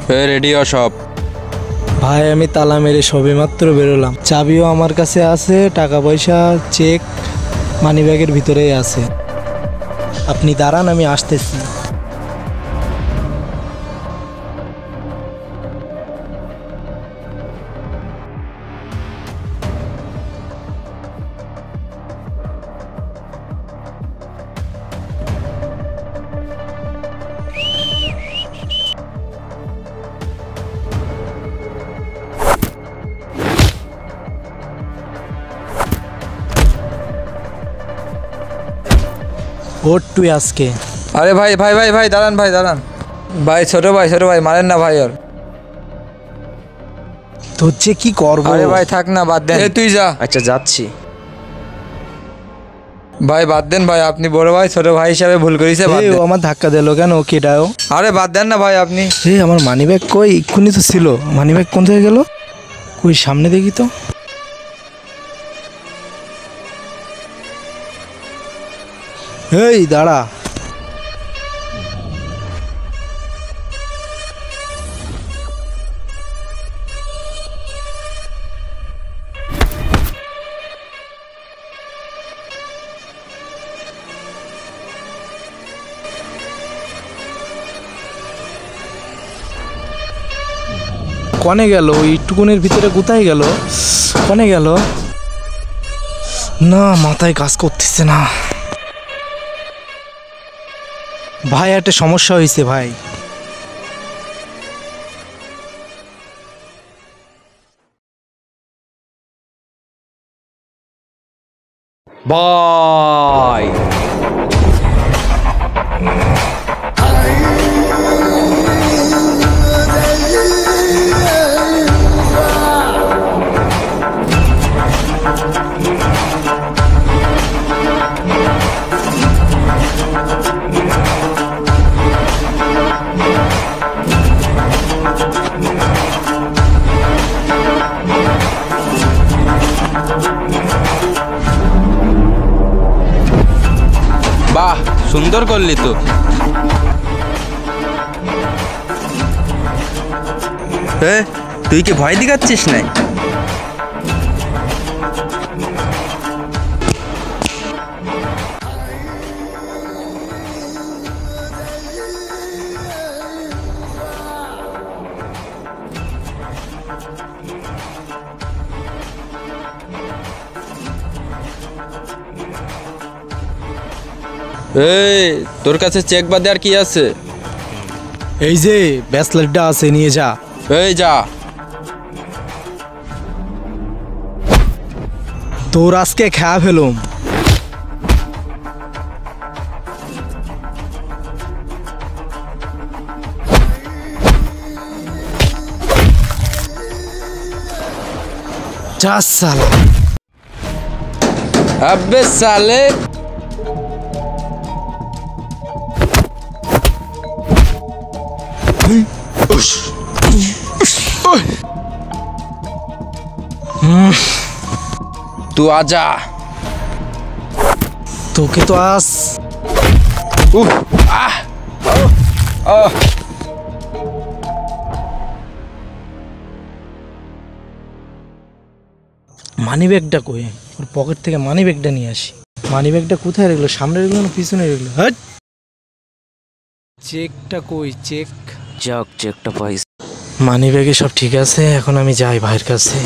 Ready সব। ভাই আমি তালা মেরে সবে মাত্র বেরোলাম, চাবিও আমার কাছে আছে, টাকা পয়সা চেক মানি ব্যাগের ভিতরেই আছে। আপনি দাঁড়ান, আমি আসতেছি। ওর তুই আজকে আরে ভাই ভাই ভাই ভাই দাঁড়ান, ভাই দাঁড়ান। ভাই ছোট ভাই মারেন না ভাই। আর তো হচ্ছে কি করবো? আরে ভাই থাক না, বাদ দেন। তুই যা। আচ্ছা যাচ্ছি। ভাই বাদ দেন ভাই, আপনি বড় ভাই, ছোট ভাই হিসাবে ভুল করেছে। ও আমার ধাক্কা দিল কেন? ও কেডাও? আরে বাদ দেন না ভাই আপনি। আমার মানি ব্যাগ কই? এক্ষুনি তো ছিল। মানি ব্যাগ কোন থেকে গেল? কই সামনে দেখি তো। এই দাঁড়া, কনে গেল? ওই টুকুনের ভিতরে কোথায় গেল? কনে গেল? না, মাথায় কাজ করতেছে না। ভাই একটা সমস্যা হয়েছে ভাই। ভাই বাহ, সুন্দর করলি তো। তুই কি ভয় দেখাচ্ছিস না? তোর কাছে চেক বাদে আর কি আছে? এই যে ব্যাসলেটটা আছে, নিয়ে যা। যা। তোর আজকে খেয়া ফেলুম। যা সালা। আবে সালে, तू आजा। তোকে তো আস। মানি ব্যাগটা কই? ওর পকেট থেকে মানি ব্যাগটা নিয়ে আসি। মানি ব্যাগটা কোথায় রাখলো? সামনে রাখলো না পিছনে রাখলো? হ্যাঁ, চেকটা কই? চেক যাক, চেকটা পাইছি। মানি ব্যাগে সব ঠিক আছে। এখন আমি যাই ভাইয়ের কাছে।